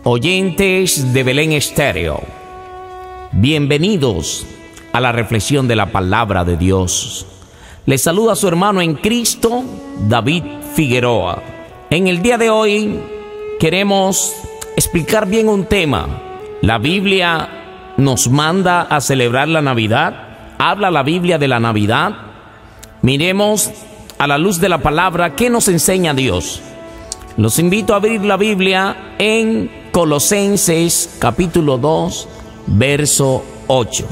Oyentes de Belén Estéreo, bienvenidos a la reflexión de la palabra de Dios. Les saluda su hermano en Cristo, David Figueroa. En el día de hoy queremos explicar bien un tema. La Biblia nos manda a celebrar la Navidad. Habla la Biblia de la Navidad. Miremos a la luz de la palabra qué nos enseña Dios. Los invito a abrir la Biblia en Colosenses capítulo 2, verso 8.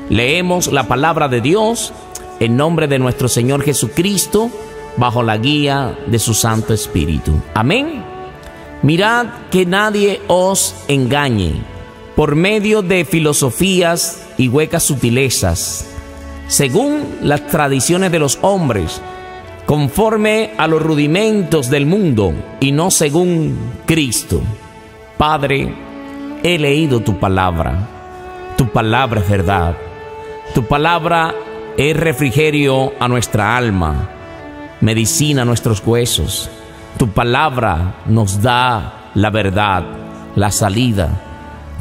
Leemos la palabra de Dios en nombre de nuestro Señor Jesucristo, bajo la guía de su Santo Espíritu. Amén. Mirad que nadie os engañe por medio de filosofías y huecas sutilezas, según las tradiciones de los hombres, conforme a los rudimentos del mundo y no según Cristo. Padre, he leído tu palabra es verdad, tu palabra es refrigerio a nuestra alma, medicina a nuestros huesos. Tu palabra nos da la verdad, la salida.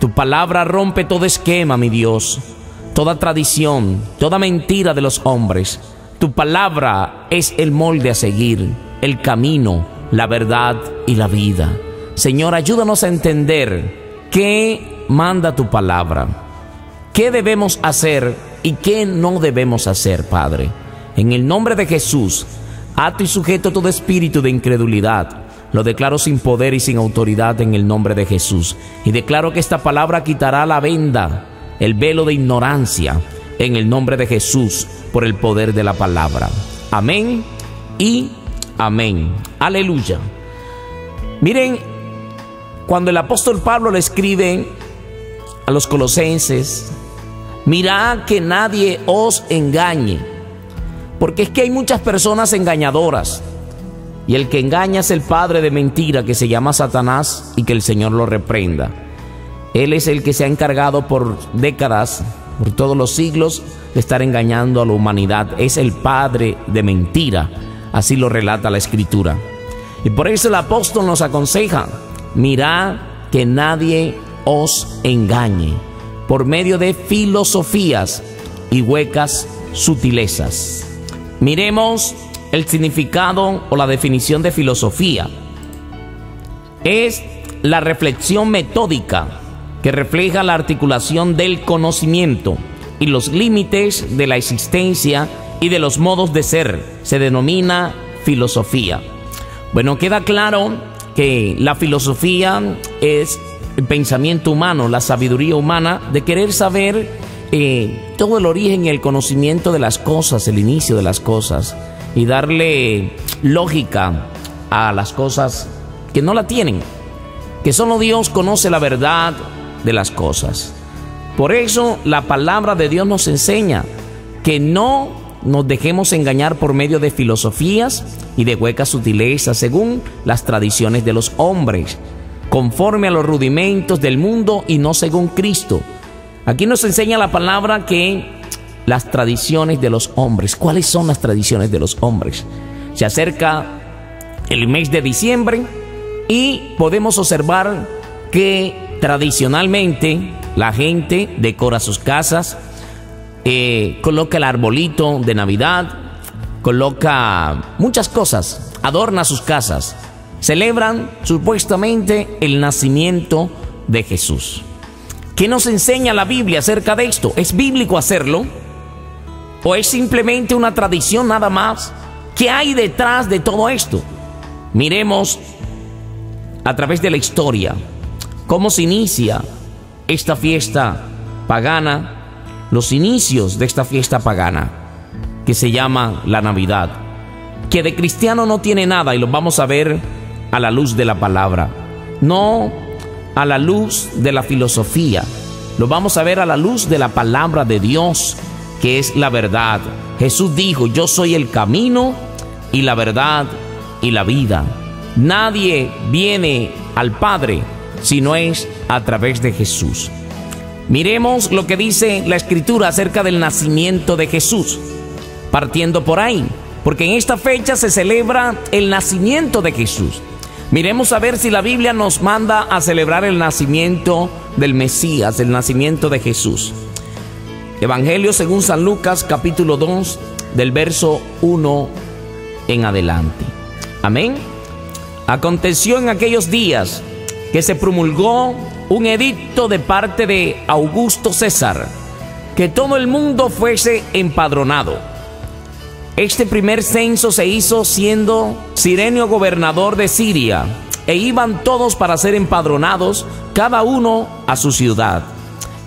Tu palabra rompe todo esquema, mi Dios, toda tradición, toda mentira de los hombres. Tu palabra es el molde a seguir, el camino, la verdad y la vida. Señor, ayúdanos a entender qué manda tu palabra, qué debemos hacer y qué no debemos hacer, Padre. En el nombre de Jesús, ato y sujeto todo espíritu de incredulidad. Lo declaro sin poder y sin autoridad en el nombre de Jesús. Y declaro que esta palabra quitará la venda, el velo de ignorancia, en el nombre de Jesús, por el poder de la palabra. Amén y amén. Aleluya. Miren, cuando el apóstol Pablo le escribe a los colosenses, mirad que nadie os engañe, porque es que hay muchas personas engañadoras, y el que engaña es el padre de mentira, que se llama Satanás, y que el Señor lo reprenda. Él es el que se ha encargado por décadas, por todos los siglos, de estar engañando a la humanidad. Es el padre de mentira, así lo relata la Escritura. Y por eso el apóstol nos aconseja: mirad que nadie os engañe por medio de filosofías y huecas sutilezas. Miremos el significado o la definición de filosofía. Es la reflexión metódica que refleja la articulación del conocimiento y los límites de la existencia y de los modos de ser. Se denomina filosofía. Bueno, queda claro que la filosofía es el pensamiento humano, la sabiduría humana de querer saber todo el origen y el conocimiento de las cosas, el inicio de las cosas, y darle lógica a las cosas que no la tienen, que solo Dios conoce la verdad de las cosas. Por eso la palabra de Dios nos enseña que no nos dejemos engañar por medio de filosofías y de huecas sutilezas, según las tradiciones de los hombres, conforme a los rudimentos del mundo y no según Cristo. Aquí nos enseña la palabra que las tradiciones de los hombres. ¿Cuáles son las tradiciones de los hombres? Se acerca el mes de diciembre y podemos observar que tradicionalmente la gente decora sus casas, coloca el arbolito de Navidad, coloca muchas cosas, adorna sus casas, celebran supuestamente el nacimiento de Jesús. ¿Qué nos enseña la Biblia acerca de esto? ¿Es bíblico hacerlo? ¿O es simplemente una tradición nada más? ¿Qué hay detrás de todo esto? Miremos a través de la historia cómo se inicia esta fiesta pagana, los inicios de esta fiesta pagana que se llama la Navidad, que de cristiano no tiene nada, y lo vamos a ver a la luz de la palabra, no a la luz de la filosofía, lo vamos a ver a la luz de la palabra de Dios, que es la verdad. Jesús dijo: yo soy el camino y la verdad y la vida. Nadie viene al Padre si no es a través de Jesús. Miremos lo que dice la Escritura acerca del nacimiento de Jesús, partiendo por ahí, porque en esta fecha se celebra el nacimiento de Jesús. Miremos a ver si la Biblia nos manda a celebrar el nacimiento del Mesías, el nacimiento de Jesús. Evangelio según San Lucas, capítulo 2, del verso 1 en adelante. Amén. Aconteció en aquellos días que se promulgó un edicto de parte de Augusto César, que todo el mundo fuese empadronado. Este primer censo se hizo siendo Cirenio gobernador de Siria, e iban todos para ser empadronados, cada uno a su ciudad.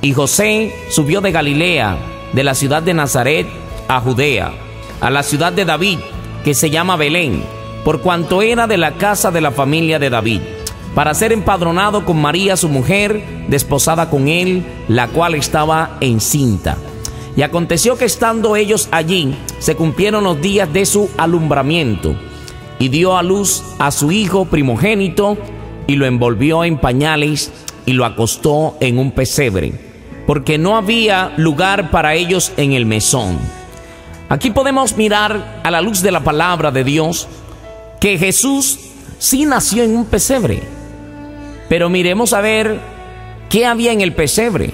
Y José subió de Galilea, de la ciudad de Nazaret, a Judea, a la ciudad de David, que se llama Belén, por cuanto era de la casa de la familia de David, para ser empadronado con María su mujer, desposada con él, la cual estaba encinta. Y aconteció que estando ellos allí, se cumplieron los días de su alumbramiento, y dio a luz a su hijo primogénito, y lo envolvió en pañales, y lo acostó en un pesebre, porque no había lugar para ellos en el mesón. Aquí podemos mirar, a la luz de la palabra de Dios, que Jesús sí nació en un pesebre. Pero miremos a ver qué había en el pesebre.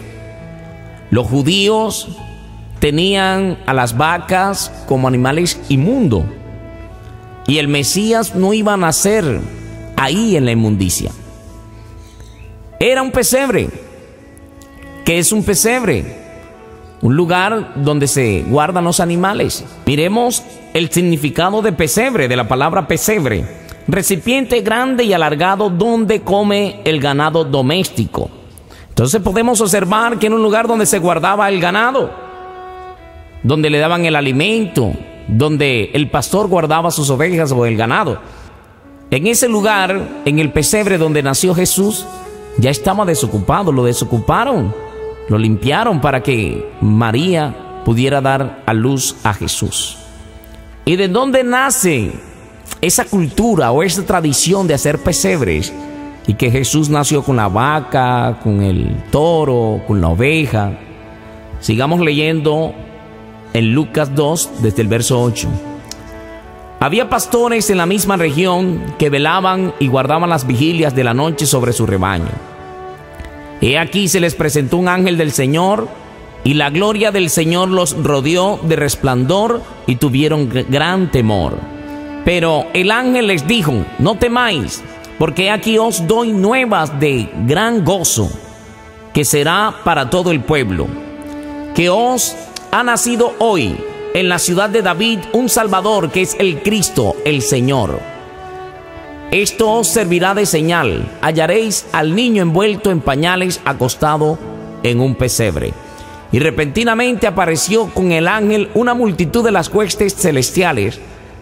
Los judíos tenían a las vacas como animales inmundos, y el Mesías no iba a nacer ahí en la inmundicia. Era un pesebre. ¿Qué es un pesebre? Un lugar donde se guardan los animales. Miremos el significado de pesebre, de la palabra pesebre: recipiente grande y alargado donde come el ganado doméstico. Entonces podemos observar que era un lugar donde se guardaba el ganado, donde le daban el alimento, donde el pastor guardaba sus ovejas o el ganado. En ese lugar, en el pesebre donde nació Jesús, ya estaba desocupado. Lo desocuparon, lo limpiaron para que María pudiera dar a luz a Jesús. ¿Y de dónde nace esa cultura o esa tradición de hacer pesebres? Y que Jesús nació con la vaca, con el toro, con la oveja. Sigamos leyendo en Lucas 2, desde el verso 8. Había pastores en la misma región que velaban y guardaban las vigilias de la noche sobre su rebaño. He aquí se les presentó un ángel del Señor, y la gloria del Señor los rodeó de resplandor, y tuvieron gran temor. Pero el ángel les dijo: no temáis, porque aquí os doy nuevas de gran gozo, que será para todo el pueblo, que os ha nacido hoy en la ciudad de David un Salvador, que es el Cristo, el Señor. Esto os servirá de señal: hallaréis al niño envuelto en pañales, acostado en un pesebre. Y repentinamente apareció con el ángel una multitud de las huestes celestiales,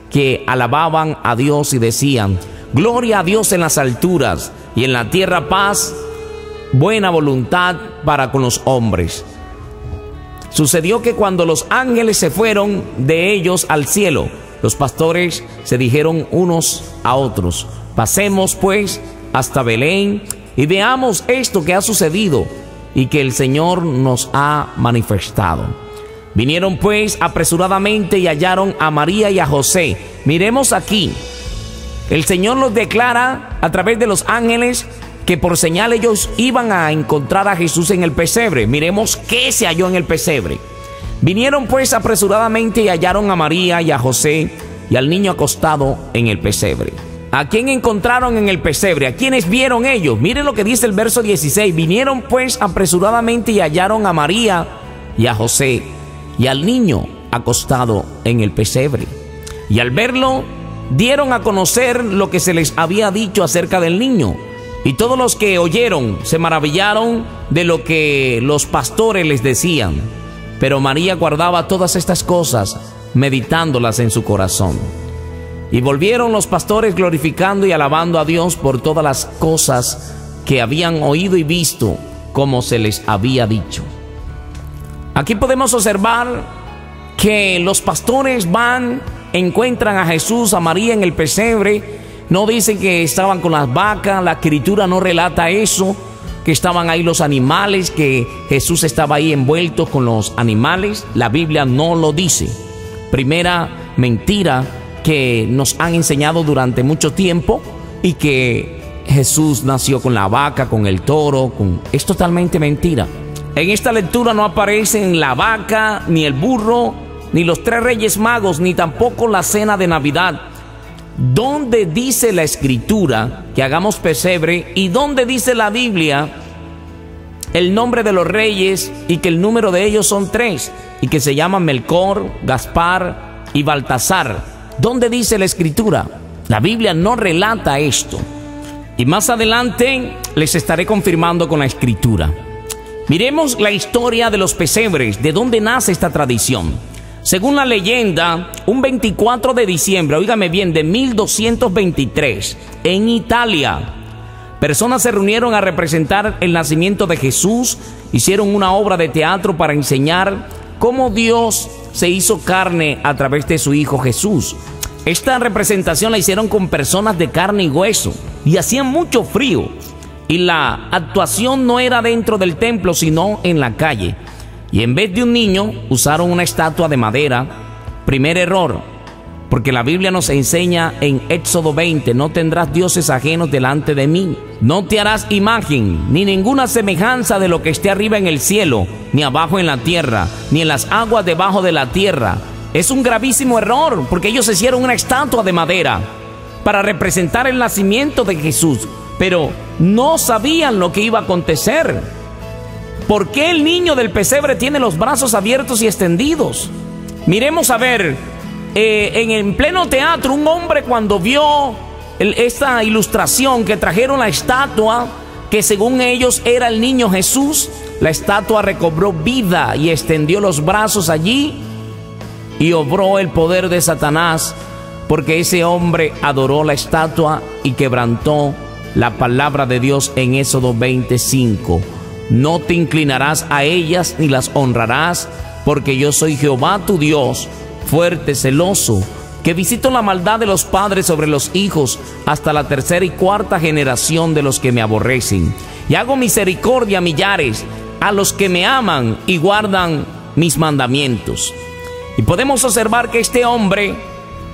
que alababan a Dios y decían: gloria a Dios en las alturas, y en la tierra paz, buena voluntad para con los hombres. Sucedió que cuando los ángeles se fueron de ellos al cielo, los pastores se dijeron unos a otros: pasemos pues hasta Belén y veamos esto que ha sucedido y que el Señor nos ha manifestado. Vinieron pues apresuradamente y hallaron a María y a José. Miremos aquí, el Señor los declara a través de los ángeles que por señal ellos iban a encontrar a Jesús en el pesebre. Miremos qué se halló en el pesebre. Vinieron pues apresuradamente y hallaron a María y a José y al niño acostado en el pesebre. ¿A quién encontraron en el pesebre? ¿A quiénes vieron ellos? Miren lo que dice el verso 16. Vinieron pues apresuradamente y hallaron a María y a José y al niño acostado en el pesebre. Y al verlo, dieron a conocer lo que se les había dicho acerca del niño. Y todos los que oyeron se maravillaron de lo que los pastores les decían. Pero María guardaba todas estas cosas, meditándolas en su corazón. Y volvieron los pastores glorificando y alabando a Dios por todas las cosas que habían oído y visto, como se les había dicho. Aquí podemos observar que los pastores van, encuentran a Jesús, a María en el pesebre. No dicen que estaban con las vacas, la escritura no relata eso, que estaban ahí los animales, que Jesús estaba ahí envuelto con los animales. La Biblia no lo dice. Primera mentira que nos han enseñado durante mucho tiempo, y que Jesús nació con la vaca, con el toro, es totalmente mentira. En esta lectura no aparecen la vaca, ni el burro, ni los 3 reyes magos, ni tampoco la cena de Navidad. ¿Dónde dice la Escritura que hagamos pesebre? ¿Y dónde dice la Biblia el nombre de los reyes y que el número de ellos son 3 y que se llaman Melcor, Gaspar y Baltasar? ¿Dónde dice la Escritura? La Biblia no relata esto. Y más adelante les estaré confirmando con la Escritura. Miremos la historia de los pesebres, de dónde nace esta tradición. Según la leyenda, un 24 de diciembre, óigame bien, de 1223, en Italia, personas se reunieron a representar el nacimiento de Jesús, hicieron una obra de teatro para enseñar cómo Dios se hizo carne a través de su Hijo Jesús. Esta representación la hicieron con personas de carne y hueso, y hacía mucho frío, y la actuación no era dentro del templo, sino en la calle. Y en vez de un niño, usaron una estatua de madera. Primer error, porque la Biblia nos enseña en Éxodo 20, no tendrás dioses ajenos delante de mí. No te harás imagen, ni ninguna semejanza de lo que esté arriba en el cielo, ni abajo en la tierra, ni en las aguas debajo de la tierra. Es un gravísimo error, porque ellos hicieron una estatua de madera para representar el nacimiento de Jesús, pero no sabían lo que iba a acontecer. ¿Por qué el niño del pesebre tiene los brazos abiertos y extendidos? Miremos a ver, en pleno teatro, un hombre cuando vio esta ilustración que trajeron la estatua, que según ellos era el niño Jesús, la estatua recobró vida y extendió los brazos allí y obró el poder de Satanás, porque ese hombre adoró la estatua y quebrantó la palabra de Dios en Éxodo 25. No te inclinarás a ellas ni las honrarás, porque yo soy Jehová tu Dios, fuerte, celoso, que visito la maldad de los padres sobre los hijos hasta la 3ª y 4ª generación de los que me aborrecen. Y hago misericordia a millares, a los que me aman y guardan mis mandamientos. Y podemos observar que este hombre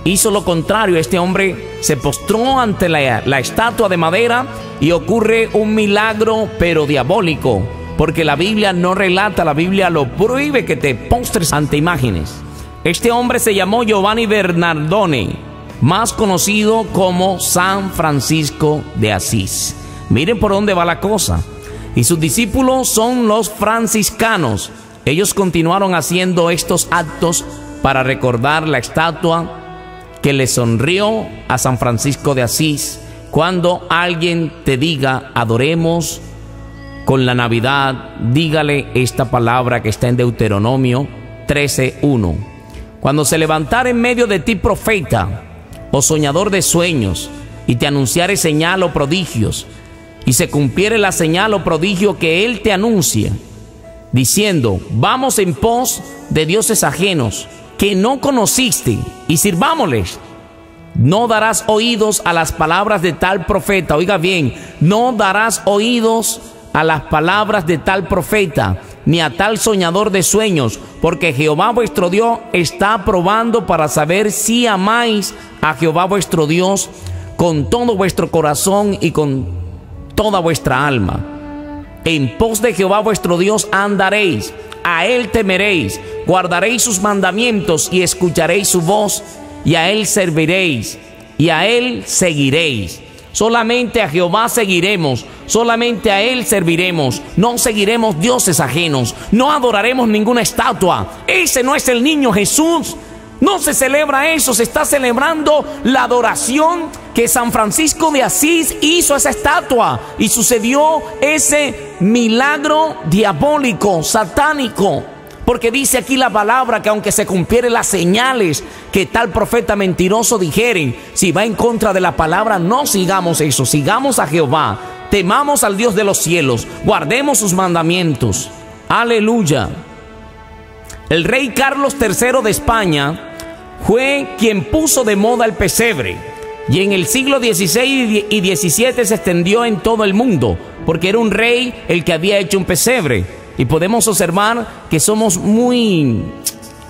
hizo lo contrario. Este hombre se postró ante la estatua de madera y ocurre un milagro, pero diabólico, porque la Biblia no relata, la Biblia lo prohíbe que te postres ante imágenes. Este hombre se llamó Giovanni Bernardone, más conocido como San Francisco de Asís. Miren por dónde va la cosa. Y sus discípulos son los franciscanos. Ellos continuaron haciendo estos actos para recordar la estatua que le sonrió a San Francisco de Asís. Cuando alguien te diga adoremos con la Navidad, dígale esta palabra que está en Deuteronomio 13:1. Cuando se levantare en medio de ti profeta o soñador de sueños y te anunciare señal o prodigios, y se cumpliere la señal o prodigio que él te anuncia, diciendo vamos en pos de dioses ajenos que no conociste y sirvámosles, no darás oídos a las palabras de tal profeta. Oiga bien, no darás oídos a las palabras de tal profeta, ni a tal soñador de sueños, porque Jehová vuestro Dios está probando para saber si amáis a Jehová vuestro Dios con todo vuestro corazón y con toda vuestra alma. En pos de Jehová vuestro Dios andaréis, a él temeréis, guardaréis sus mandamientos y escucharéis su voz, y a él serviréis, y a él seguiréis. Solamente a Jehová seguiremos, solamente a él serviremos. No seguiremos dioses ajenos, no adoraremos ninguna estatua. Ese no es el niño Jesús. No se celebra eso, se está celebrando la adoración que San Francisco de Asís hizo a esa estatua, y sucedió ese milagro diabólico, satánico. Porque dice aquí la palabra que aunque se cumplieren las señales que tal profeta mentiroso dijeren, si va en contra de la palabra, no sigamos eso. Sigamos a Jehová, temamos al Dios de los cielos, guardemos sus mandamientos. Aleluya. El rey Carlos III de España fue quien puso de moda el pesebre, y en el siglo XVI y XVII se extendió en todo el mundo, porque era un rey el que había hecho un pesebre. Y podemos observar que somos muy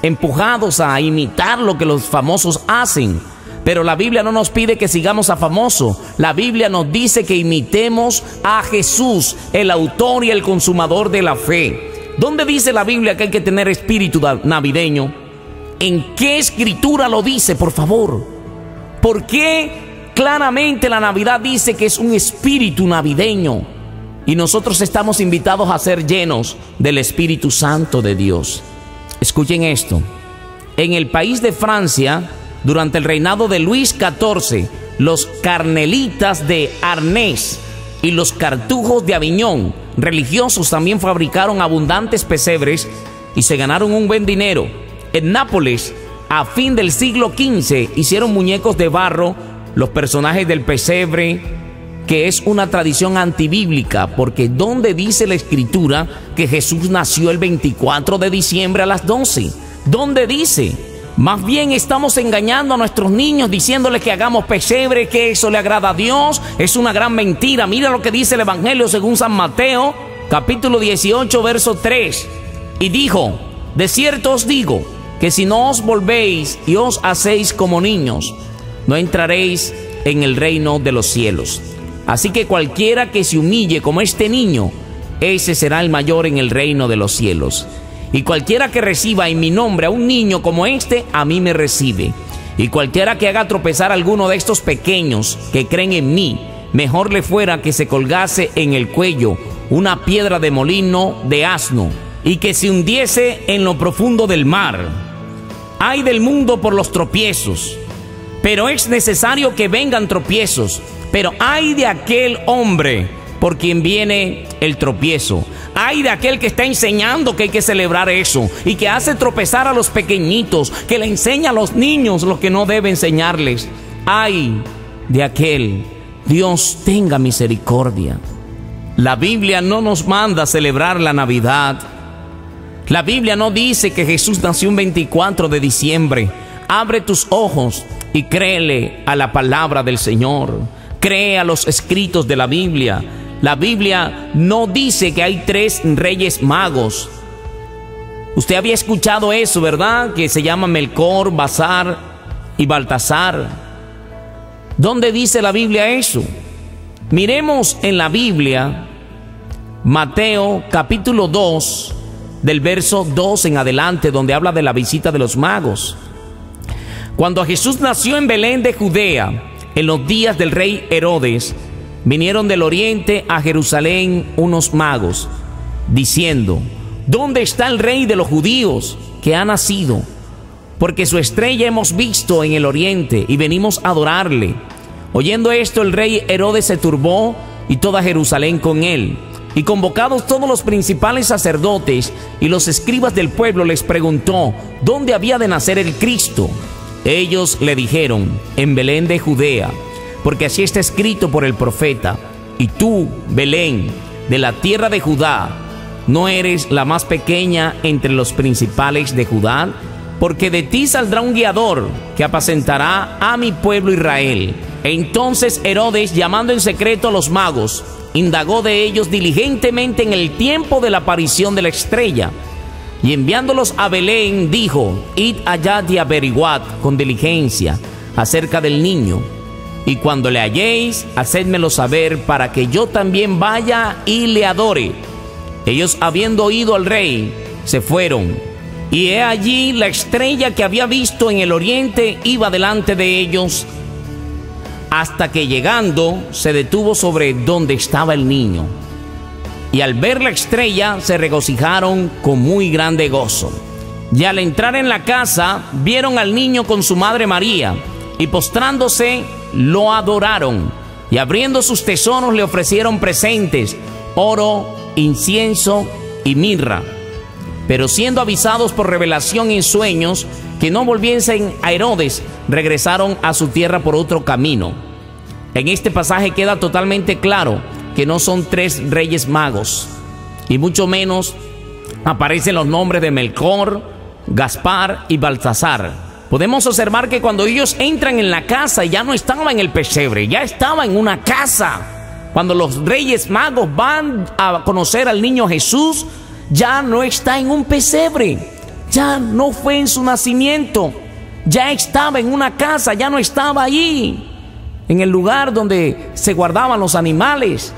empujados a imitar lo que los famosos hacen. Pero la Biblia no nos pide que sigamos a famoso. La Biblia nos dice que imitemos a Jesús, el autor y el consumador de la fe. ¿Dónde dice la Biblia que hay que tener espíritu navideño? ¿En qué escritura lo dice, por favor? ¿Por qué claramente la Navidad dice que es un espíritu navideño? Y nosotros estamos invitados a ser llenos del Espíritu Santo de Dios. Escuchen esto. En el país de Francia, durante el reinado de Luis XIV, los carmelitas de Arnés y los cartujos de Aviñón, religiosos, también fabricaron abundantes pesebres y se ganaron un buen dinero. En Nápoles, a fin del siglo XV, hicieron muñecos de barro, los personajes del pesebre, que es una tradición antibíblica, porque ¿dónde dice la Escritura que Jesús nació el 24 de diciembre a las 12? ¿Dónde dice? Más bien estamos engañando a nuestros niños diciéndoles que hagamos pesebre, que eso le agrada a Dios. Es una gran mentira. Mira lo que dice el Evangelio según San Mateo, capítulo 18, verso 3. Y dijo: de cierto os digo, que si no os volvéis y os hacéis como niños, no entraréis en el reino de los cielos. Así que cualquiera que se humille como este niño, ese será el mayor en el reino de los cielos. Y cualquiera que reciba en mi nombre a un niño como este, a mí me recibe. Y cualquiera que haga tropezar a alguno de estos pequeños que creen en mí, mejor le fuera que se colgase en el cuello una piedra de molino de asno y que se hundiese en lo profundo del mar. Ay del mundo por los tropiezos, pero es necesario que vengan tropiezos. Pero ay de aquel hombre por quien viene el tropiezo. Ay de aquel que está enseñando que hay que celebrar eso y que hace tropezar a los pequeñitos, que le enseña a los niños lo que no debe enseñarles. Ay de aquel. Dios tenga misericordia. La Biblia no nos manda a celebrar la Navidad. La Biblia no dice que Jesús nació un 24 de diciembre. Abre tus ojos y créele a la palabra del Señor. Cree a los escritos de la Biblia. La Biblia no dice que hay 3 reyes magos. Usted había escuchado eso, ¿verdad? Que se llama Melcor, Baltasar y Baltasar. ¿Dónde dice la Biblia eso? Miremos en la Biblia, Mateo capítulo 2, del verso 2 en adelante, donde habla de la visita de los magos. Cuando Jesús nació en Belén de Judea, en los días del rey Herodes, vinieron del oriente a Jerusalén unos magos, diciendo: ¿dónde está el rey de los judíos que ha nacido? Porque su estrella hemos visto en el oriente y venimos a adorarle. Oyendo esto, el rey Herodes se turbó y toda Jerusalén con él. Y convocados todos los principales sacerdotes y los escribas del pueblo, les preguntó dónde había de nacer el Cristo. Ellos le dijeron: en Belén de Judea, porque así está escrito por el profeta: y tú, Belén, de la tierra de Judá, ¿no eres la más pequeña entre los principales de Judá? Porque de ti saldrá un guiador que apacentará a mi pueblo Israel. Entonces Herodes, llamando en secreto a los magos, indagó de ellos diligentemente en el tiempo de la aparición de la estrella. Y enviándolos a Belén, dijo: id allá y averiguad con diligencia acerca del niño, y cuando le halléis, hacedmelo saber, para que yo también vaya y le adore. Ellos, habiendo oído al rey, se fueron, y he allí la estrella que había visto en el oriente iba delante de ellos, hasta que llegando se detuvo sobre donde estaba el niño. Y al ver la estrella se regocijaron con muy grande gozo. Y al entrar en la casa, vieron al niño con su madre María, y postrándose lo adoraron. Y abriendo sus tesoros le ofrecieron presentes: oro, incienso y mirra. Pero siendo avisados por revelación en sueños que no volviesen a Herodes, regresaron a su tierra por otro camino. En este pasaje queda totalmente claro que no son 3 reyes magos, y mucho menos aparecen los nombres de Melcor, Gaspar y Baltasar. Podemos observar que cuando ellos entran en la casa, ya no estaba en el pesebre, ya estaba en una casa. Cuando los reyes magos van a conocer al niño Jesús, ya no está en un pesebre, ya no fue en su nacimiento, ya estaba en una casa, ya no estaba allí, en el lugar donde se guardaban los animales.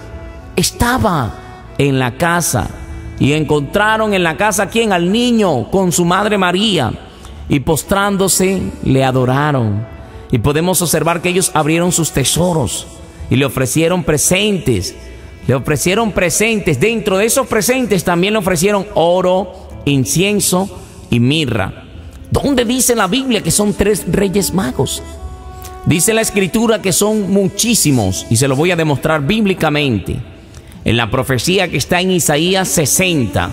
Estaba en la casa. Y encontraron en la casa, ¿a quién? Al niño con su madre María. Y postrándose, le adoraron. Y podemos observar que ellos abrieron sus tesoros y le ofrecieron presentes. Le ofrecieron presentes. Dentro de esos presentes también le ofrecieron oro, incienso y mirra. ¿Dónde dice la Biblia que son 3 reyes magos? Dice la Escritura que son muchísimos, y se lo voy a demostrar bíblicamente en la profecía que está en Isaías 60.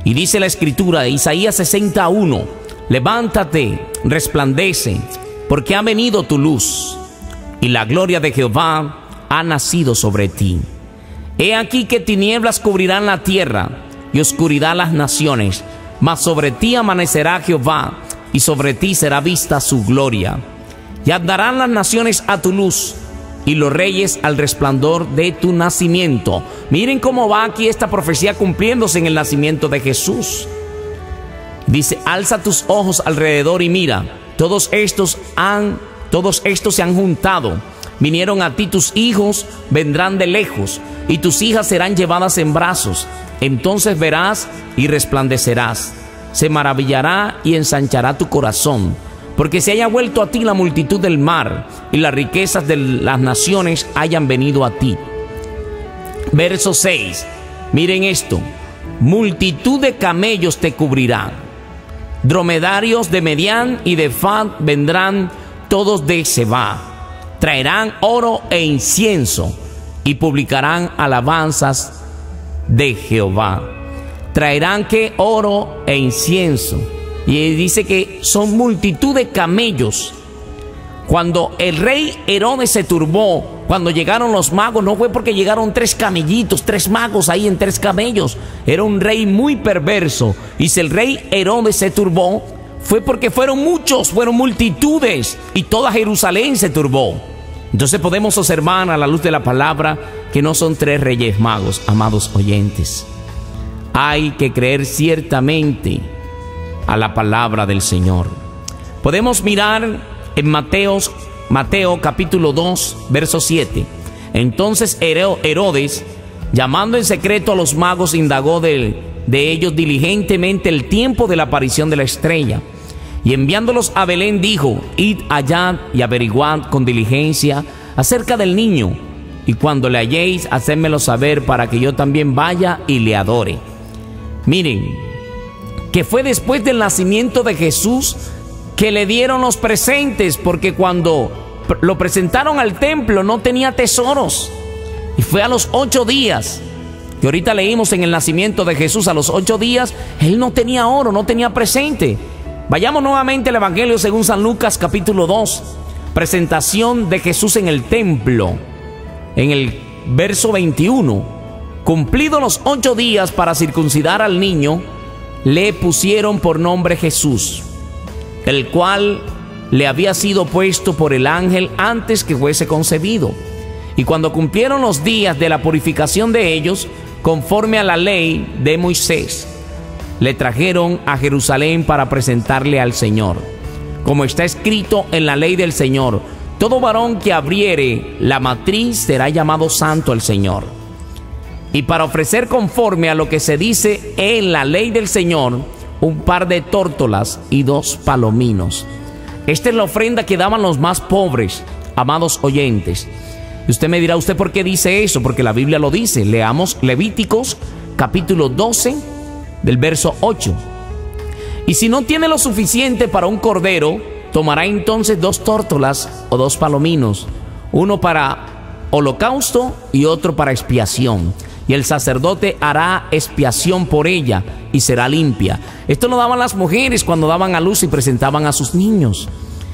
Y dice la Escritura de Isaías 61: levántate, resplandece, porque ha venido tu luz, y la gloria de Jehová ha nacido sobre ti. He aquí que tinieblas cubrirán la tierra, y oscuridad las naciones, mas sobre ti amanecerá Jehová, y sobre ti será vista su gloria. Y andarán las naciones a tu luz, y los reyes al resplandor de tu nacimiento. Miren cómo va aquí esta profecía cumpliéndose en el nacimiento de Jesús. Dice: alza tus ojos alrededor y mira, todos estos se han juntado. Vinieron a ti tus hijos, vendrán de lejos, y tus hijas serán llevadas en brazos. Entonces verás y resplandecerás. Se maravillará y ensanchará tu corazón, porque se haya vuelto a ti la multitud del mar, y las riquezas de las naciones hayan venido a ti. Verso 6. Miren esto: multitud de camellos te cubrirán, dromedarios de Medián y de Fad vendrán todos de Seba. Traerán oro e incienso y publicarán alabanzas de Jehová. Traerán que oro e incienso. Y dice que son multitud de camellos. Cuando el rey Herodes se turbó, cuando llegaron los magos, no fue porque llegaron 3 camellitos, 3 magos ahí en 3 camellos. Era un rey muy perverso. Y si el rey Herodes se turbó, fue porque fueron muchos, fueron multitudes, y toda Jerusalén se turbó. Entonces podemos observar a la luz de la palabra que no son 3 reyes magos, amados oyentes. Hay que creer ciertamente a la palabra del Señor. Podemos mirar en Mateo capítulo 2, verso 7. Entonces Herodes, llamando en secreto a los magos, indagó de ellos diligentemente el tiempo de la aparición de la estrella. Y enviándolos a Belén dijo: id allá y averiguad con diligencia acerca del niño, y cuando le halléis, hacedmelo saber para que yo también vaya y le adore. Miren, que fue después del nacimiento de Jesús que le dieron los presentes, porque cuando lo presentaron al templo no tenía tesoros. Y fue a los 8 días, que ahorita leímos en el nacimiento de Jesús, a los 8 días, él no tenía oro, no tenía presente. Vayamos nuevamente al Evangelio según San Lucas capítulo 2, presentación de Jesús en el templo, en el verso 21. Cumplidos los 8 días para circuncidar al niño, le pusieron por nombre Jesús, el cual le había sido puesto por el ángel antes que fuese concebido. Y cuando cumplieron los días de la purificación de ellos, conforme a la ley de Moisés, le trajeron a Jerusalén para presentarle al Señor. Como está escrito en la ley del Señor: todo varón que abriere la matriz será llamado santo al Señor. Y para ofrecer conforme a lo que se dice en la ley del Señor, un par de tórtolas y 2 palominos. Esta es la ofrenda que daban los más pobres, amados oyentes. Y usted me dirá: ¿usted por qué dice eso? Porque la Biblia lo dice. Leamos Levíticos capítulo 12, del verso 8. Y si no tiene lo suficiente para un cordero, tomará entonces 2 tórtolas o 2 palominos, uno para holocausto y otro para expiación. Y el sacerdote hará expiación por ella y será limpia. Esto lo daban las mujeres cuando daban a luz y presentaban a sus niños.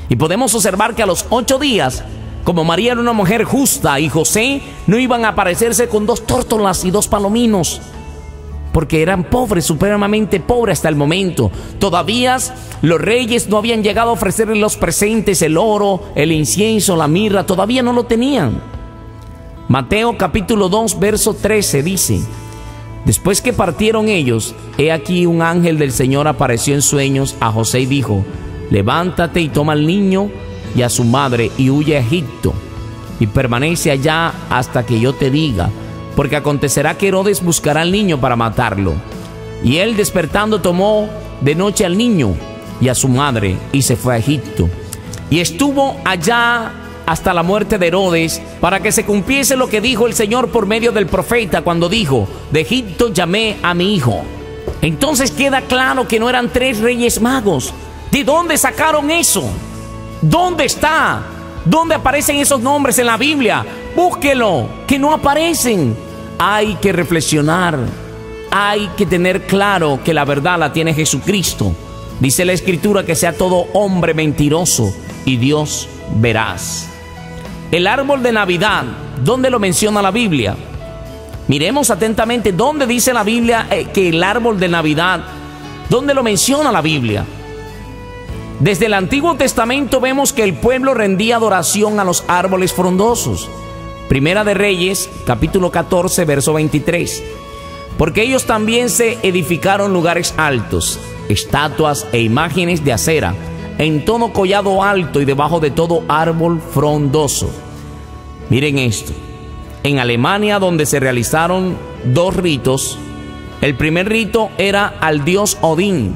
Y podemos observar que a los 8 días, como María era una mujer justa y José, no iban a aparecerse con 2 tórtolas y 2 palominos, porque eran pobres, supremamente pobres hasta el momento. Todavía los reyes no habían llegado a ofrecerle los presentes, el oro, el incienso, la mirra, todavía no lo tenían. Mateo capítulo 2, verso 13 dice: después que partieron ellos, he aquí un ángel del Señor apareció en sueños a José y dijo: levántate y toma al niño y a su madre y huye a Egipto, y permanece allá hasta que yo te diga, porque acontecerá que Herodes buscará al niño para matarlo. Y él, despertando, tomó de noche al niño y a su madre y se fue a Egipto. Y estuvo allá hasta la muerte de Herodes, para que se cumpliese lo que dijo el Señor por medio del profeta, cuando dijo: de Egipto llamé a mi hijo. Entonces queda claro que no eran 3 reyes magos. ¿De dónde sacaron eso? ¿Dónde está? ¿Dónde aparecen esos nombres en la Biblia? Búsquelo, que no aparecen. Hay que reflexionar. Hay que tener claro que la verdad la tiene Jesucristo. Dice la Escritura que sea todo hombre mentiroso y Dios veraz. El árbol de Navidad, ¿dónde lo menciona la Biblia? Miremos atentamente dónde dice la Biblia que el árbol de Navidad, ¿dónde lo menciona la Biblia? Desde el Antiguo Testamento vemos que el pueblo rendía adoración a los árboles frondosos. Primera de Reyes, capítulo 14, verso 23. Porque ellos también se edificaron lugares altos, estatuas e imágenes de acera, en todo collado alto y debajo de todo árbol frondoso. Miren esto. En Alemania, donde se realizaron 2 ritos, el primer rito era al dios Odín.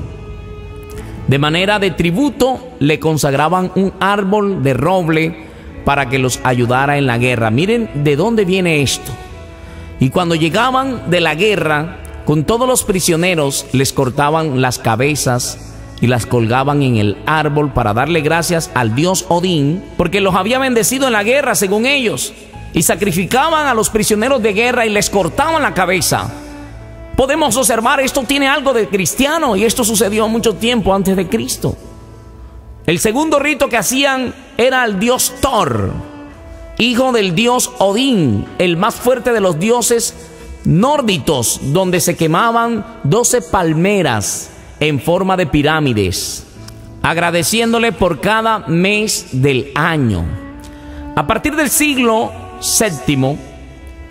De manera de tributo, le consagraban un árbol de roble para que los ayudara en la guerra. Miren de dónde viene esto. Y cuando llegaban de la guerra, con todos los prisioneros, les cortaban las cabezas y las colgaban en el árbol para darle gracias al dios Odín, porque los había bendecido en la guerra, según ellos. Y sacrificaban a los prisioneros de guerra y les cortaban la cabeza. Podemos observar, esto tiene algo de cristiano, y esto sucedió mucho tiempo antes de Cristo. El segundo rito que hacían era al dios Thor, hijo del dios Odín, el más fuerte de los dioses nórdicos, donde se quemaban 12 palmeras en forma de pirámides, agradeciéndole por cada mes del año. A partir del siglo VII,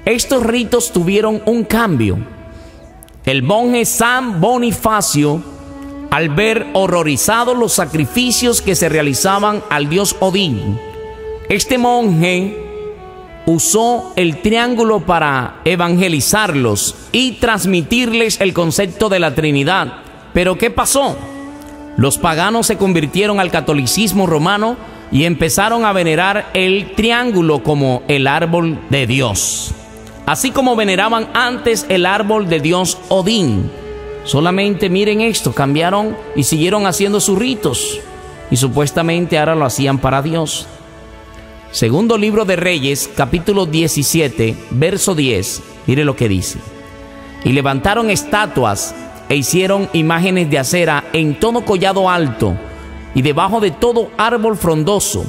estos ritos tuvieron un cambio. El monje San Bonifacio, al ver horrorizados los sacrificios que se realizaban al dios Odín, este monje usó el triángulo para evangelizarlos y transmitirles el concepto de la Trinidad. Pero ¿qué pasó? Los paganos se convirtieron al catolicismo romano y empezaron a venerar el triángulo como el árbol de Dios, así como veneraban antes el árbol de dios Odín. Solamente miren esto, cambiaron y siguieron haciendo sus ritos, y supuestamente ahora lo hacían para Dios. Segundo libro de Reyes, capítulo 17, verso 10. Mire lo que dice: y levantaron estatuas e hicieron imágenes de acera en todo collado alto y debajo de todo árbol frondoso.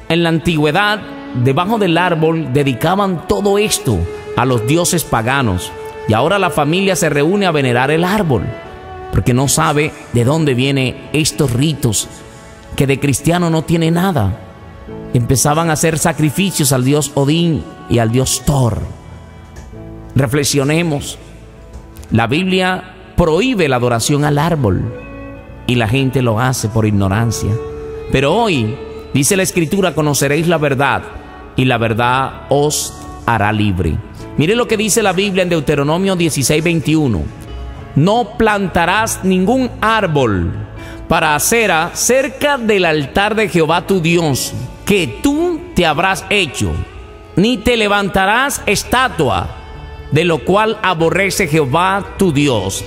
En la antigüedad, debajo del árbol dedicaban todo esto a los dioses paganos, y ahora la familia se reúne a venerar el árbol, porque no sabe de dónde vienen estos ritos, que de cristiano no tiene nada. Empezaban a hacer sacrificios al dios Odín y al dios Thor. Reflexionemos. La Biblia prohíbe la adoración al árbol, y la gente lo hace por ignorancia. Pero hoy, dice la Escritura, conoceréis la verdad, y la verdad os hará libre. Mire lo que dice la Biblia en Deuteronomio 16, 21. No plantarás ningún árbol para acera cerca del altar de Jehová tu Dios, que tú te habrás hecho, ni te levantarás estatua, de lo cual aborrece Jehová tu Dios.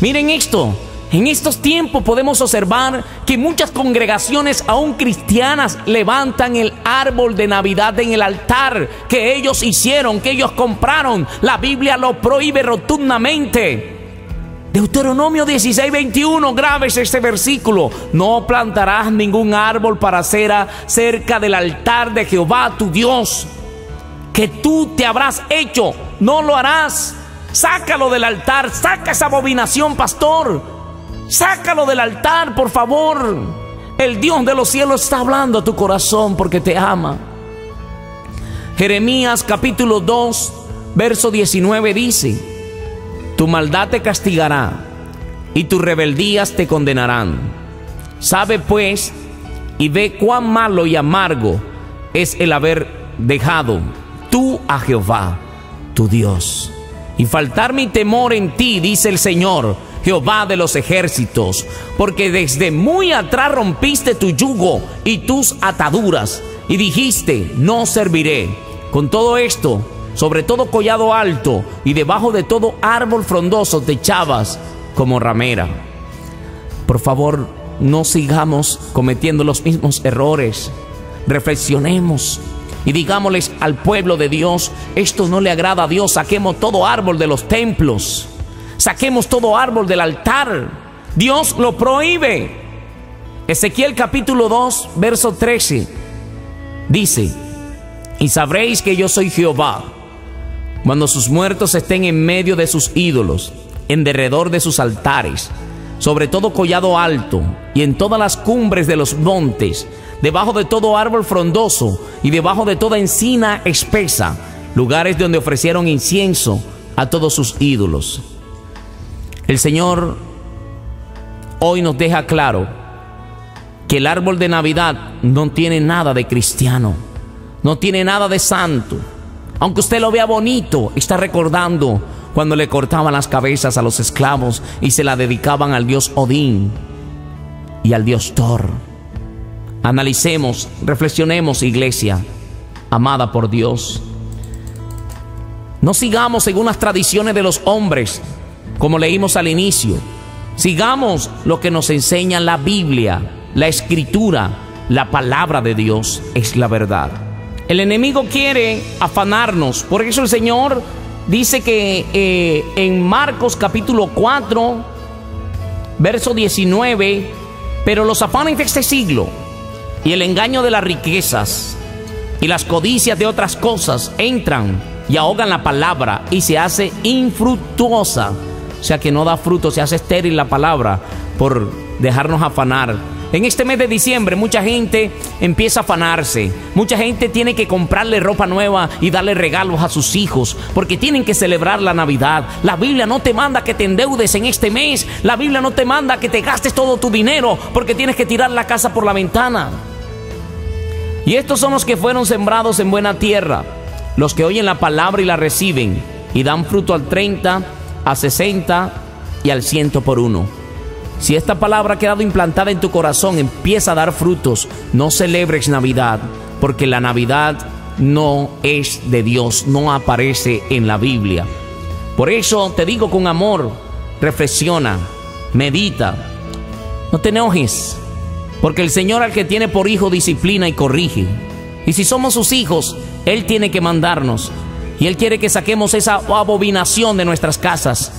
Miren esto. En estos tiempos podemos observar que muchas congregaciones aún cristianas levantan el árbol de Navidad en el altar que ellos hicieron, que ellos compraron. La Biblia lo prohíbe rotundamente. Deuteronomio 16, 21, grabes este versículo: no plantarás ningún árbol para acera cerca del altar de Jehová tu Dios, que tú te habrás hecho, no lo harás. Sácalo del altar, saca esa abominación, pastor. Sácalo del altar, por favor. El Dios de los cielos está hablando a tu corazón porque te ama. Jeremías capítulo 2, verso 19 dice: tu maldad te castigará y tus rebeldías te condenarán. Sabe pues y ve cuán malo y amargo es el haber dejado tú a Jehová, tu Dios, y faltar mi temor en ti, dice el Señor, Jehová de los ejércitos, porque desde muy atrás rompiste tu yugo y tus ataduras, y dijiste, no serviré. Con todo esto, sobre todo collado alto y debajo de todo árbol frondoso te echabas como ramera. Por favor, no sigamos cometiendo los mismos errores. Reflexionemos y digámosles al pueblo de Dios, esto no le agrada a Dios. Saquemos todo árbol de los templos, saquemos todo árbol del altar. Dios lo prohíbe. Ezequiel capítulo 2 verso 13 dice, y sabréis que yo soy Jehová cuando sus muertos estén en medio de sus ídolos, en derredor de sus altares, sobre todo collado alto y en todas las cumbres de los montes, debajo de todo árbol frondoso y debajo de toda encina espesa, lugares donde ofrecieron incienso a todos sus ídolos. El Señor hoy nos deja claro que el árbol de Navidad no tiene nada de cristiano, no tiene nada de santo. Aunque usted lo vea bonito, está recordando cuando le cortaban las cabezas a los esclavos y se la dedicaban al dios Odín y al dios Thor. Analicemos, reflexionemos, iglesia amada por Dios. No sigamos según las tradiciones de los hombres, como leímos al inicio. Sigamos lo que nos enseña la Biblia, la Escritura, la palabra de Dios es la verdad. El enemigo quiere afanarnos, por eso el Señor dice que en Marcos capítulo 4, verso 19, pero los afanes de este siglo y el engaño de las riquezas y las codicias de otras cosas entran y ahogan la palabra y se hace infructuosa. O sea que no da fruto, se hace estéril la palabra por dejarnos afanar. En este mes de diciembre mucha gente empieza a afanarse. Mucha gente tiene que comprarle ropa nueva y darle regalos a sus hijos porque tienen que celebrar la Navidad. La Biblia no te manda que te endeudes en este mes. La Biblia no te manda que te gastes todo tu dinero porque tienes que tirar la casa por la ventana. Y estos son los que fueron sembrados en buena tierra, los que oyen la palabra y la reciben y dan fruto al 30, a 60 y al 100 por uno. Si esta palabra ha quedado implantada en tu corazón, empieza a dar frutos. No celebres Navidad, porque la Navidad no es de Dios, no aparece en la Biblia. Por eso te digo con amor, reflexiona, medita, no te enojes, porque el Señor al que tiene por hijo disciplina y corrige. Y si somos sus hijos, Él tiene que mandarnos, y Él quiere que saquemos esa abominación de nuestras casas.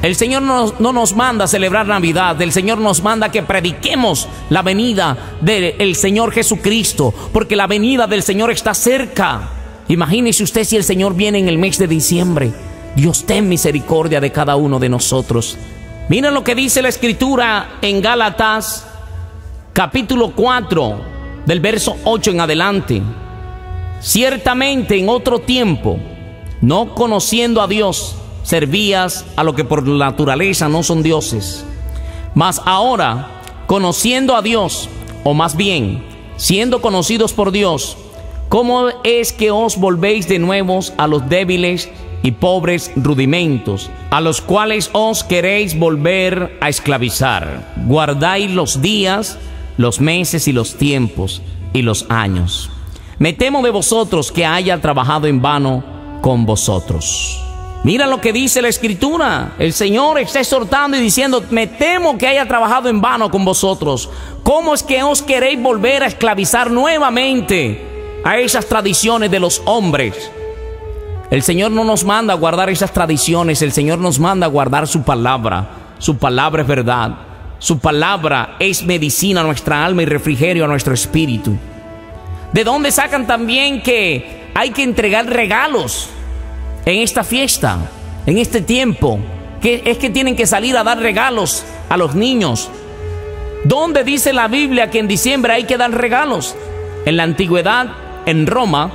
El Señor no nos manda a celebrar Navidad. El Señor nos manda que prediquemos la venida del Señor Jesucristo, porque la venida del Señor está cerca. Imagínese usted si el Señor viene en el mes de diciembre. Dios, ten misericordia de cada uno de nosotros. Miren lo que dice la Escritura en Gálatas capítulo 4 del verso 8 en adelante. Ciertamente en otro tiempo, no conociendo a Dios, servías a lo que por naturaleza no son dioses. Mas ahora, conociendo a Dios, o más bien, siendo conocidos por Dios, ¿cómo es que os volvéis de nuevo a los débiles y pobres rudimentos, a los cuales os queréis volver a esclavizar? Guardáis los días, los meses y los tiempos y los años. Me temo de vosotros que haya trabajado en vano con vosotros. Mira lo que dice la Escritura. El Señor está exhortando y diciendo, me temo que haya trabajado en vano con vosotros. ¿Cómo es que os queréis volver a esclavizar nuevamente a esas tradiciones de los hombres? El Señor no nos manda a guardar esas tradiciones. El Señor nos manda a guardar su palabra. Su palabra es verdad. Su palabra es medicina a nuestra alma y refrigerio a nuestro espíritu. ¿De dónde sacan también que hay que entregar regalos en esta fiesta, en este tiempo? Que es que tienen que salir a dar regalos a los niños. ¿Dónde dice la Biblia que en diciembre hay que dar regalos? En la antigüedad, en Roma,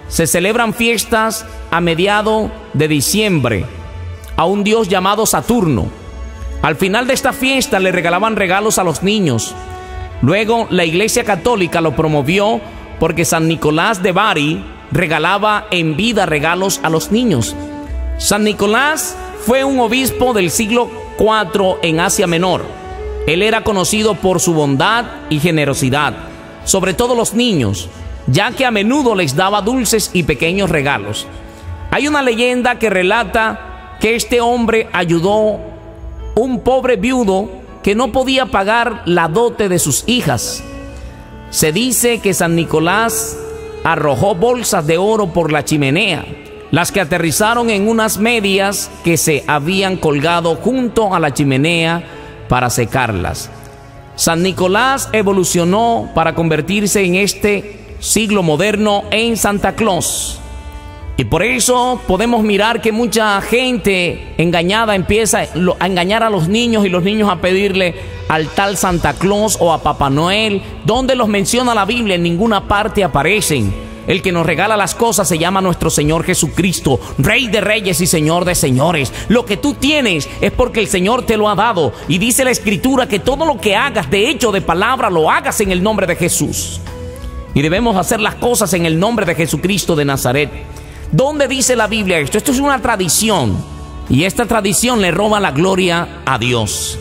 se celebran fiestas a mediados de diciembre a un dios llamado Saturno. Al final de esta fiesta le regalaban regalos a los niños. Luego la Iglesia Católica lo promovió porque San Nicolás de Bari regalaba en vida regalos a los niños. San Nicolás fue un obispo del siglo IV en Asia Menor. Él era conocido por su bondad y generosidad, sobre todo los niños, ya que a menudo les daba dulces y pequeños regalos. Hay una leyenda que relata que este hombre ayudó a un pobre viudo que no podía pagar la dote de sus hijas. Se dice que San Nicolás arrojó bolsas de oro por la chimenea, las que aterrizaron en unas medias que se habían colgado junto a la chimenea para secarlas. San Nicolás evolucionó para convertirse en este siglo moderno en Santa Claus. Y por eso podemos mirar que mucha gente engañada empieza a engañar a los niños, y los niños a pedirle al tal Santa Claus o a Papá Noel. ¿Dónde los menciona la Biblia? En ninguna parte aparecen. El que nos regala las cosas se llama nuestro Señor Jesucristo, Rey de reyes y Señor de señores. Lo que tú tienes es porque el Señor te lo ha dado. Y dice la Escritura que todo lo que hagas, de hecho, de palabra, lo hagas en el nombre de Jesús. Y debemos hacer las cosas en el nombre de Jesucristo de Nazaret. ¿Dónde dice la Biblia esto? Esto es una tradición, y esta tradición le roba la gloria a Dios.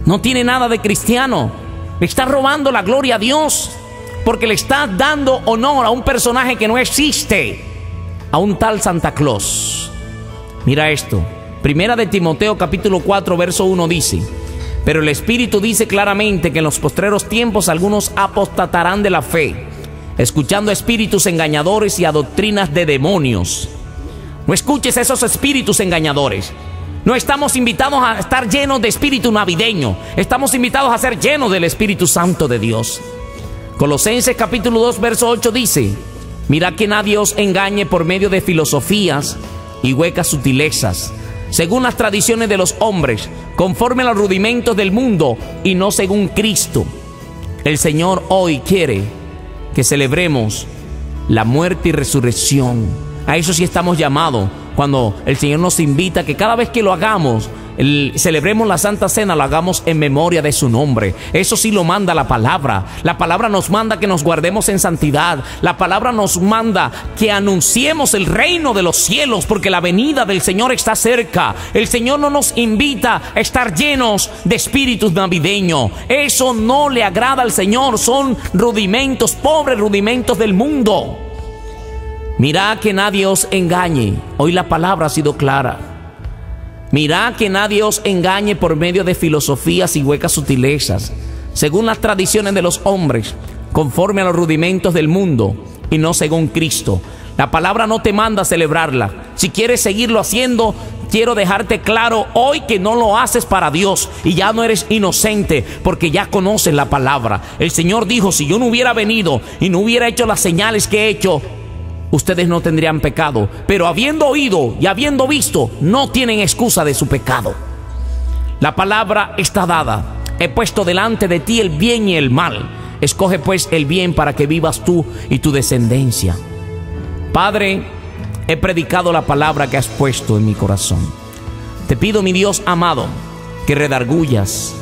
No tiene nada de cristiano. Le está robando la gloria a Dios, porque le está dando honor a un personaje que no existe, a un tal Santa Claus. Mira esto, Primera de Timoteo capítulo 4 verso 1 dice: pero el Espíritu dice claramente que en los postreros tiempos algunos apostatarán de la fe, escuchando espíritus engañadores y a doctrinas de demonios. No escuches esos espíritus engañadores. No estamos invitados a estar llenos de espíritu navideño. Estamos invitados a ser llenos del Espíritu Santo de Dios. Colosenses capítulo 2 verso 8 dice: mirad que nadie os engañe por medio de filosofías y huecas sutilezas, según las tradiciones de los hombres, conforme a los rudimentos del mundo y no según Cristo. El Señor hoy quiere que celebremos la muerte y resurrección. A eso sí estamos llamados, cuando el Señor nos invita que cada vez que lo hagamos, celebremos la Santa Cena, lo hagamos en memoria de su nombre. Eso sí lo manda la palabra. La palabra nos manda que nos guardemos en santidad. La palabra nos manda que anunciemos el reino de los cielos, porque la venida del Señor está cerca. El Señor no nos invita a estar llenos de espíritus navideños. Eso no le agrada al Señor. Son rudimentos, pobres rudimentos del mundo. Mirad que nadie os engañe. Hoy la palabra ha sido clara. Mirad que nadie os engañe por medio de filosofías y huecas sutilezas, según las tradiciones de los hombres, conforme a los rudimentos del mundo y no según Cristo. La palabra no te manda a celebrarla. Si quieres seguirlo haciendo, quiero dejarte claro hoy que no lo haces para Dios, y ya no eres inocente, porque ya conoces la palabra. El Señor dijo: si yo no hubiera venido y no hubiera hecho las señales que he hecho, ustedes no tendrían pecado. Pero habiendo oído y habiendo visto, no tienen excusa de su pecado. La palabra está dada. He puesto delante de ti el bien y el mal. Escoge pues el bien para que vivas tú y tu descendencia. Padre, he predicado la palabra que has puesto en mi corazón. Te pido, mi Dios amado, que redargullas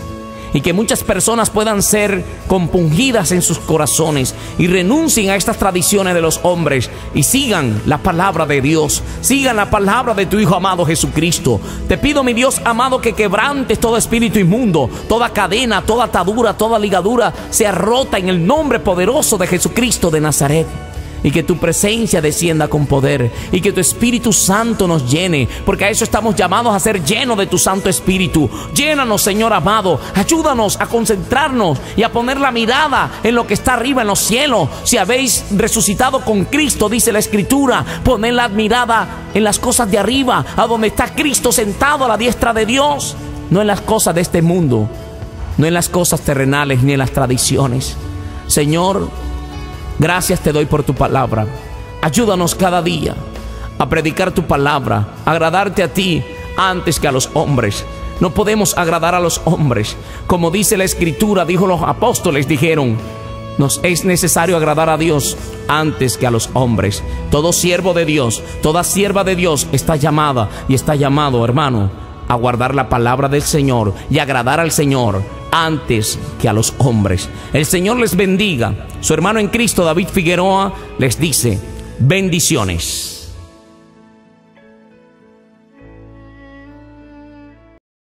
y que muchas personas puedan ser compungidas en sus corazones y renuncien a estas tradiciones de los hombres y sigan la palabra de Dios, sigan la palabra de tu Hijo amado Jesucristo. Te pido, mi Dios amado, que quebrantes todo espíritu inmundo, toda cadena, toda atadura, toda ligadura sea rota en el nombre poderoso de Jesucristo de Nazaret. Y que tu presencia descienda con poder, y que tu Espíritu Santo nos llene, porque a eso estamos llamados, a ser llenos de tu Santo Espíritu. Llénanos, Señor amado. Ayúdanos a concentrarnos y a poner la mirada en lo que está arriba en los cielos. Si habéis resucitado con Cristo, dice la Escritura, poned la mirada en las cosas de arriba, a donde está Cristo sentado a la diestra de Dios. No en las cosas de este mundo, no en las cosas terrenales ni en las tradiciones. Señor, gracias te doy por tu palabra. Ayúdanos cada día a predicar tu palabra, a agradarte a ti antes que a los hombres. No podemos agradar a los hombres. Como dice la Escritura, dijo los apóstoles, dijeron: nos es necesario agradar a Dios antes que a los hombres. Todo siervo de Dios, toda sierva de Dios está llamada y está llamado, hermano, a guardar la palabra del Señor y agradar al Señor antes que a los hombres. El Señor les bendiga. Su hermano en Cristo, David Figueroa, les dice bendiciones.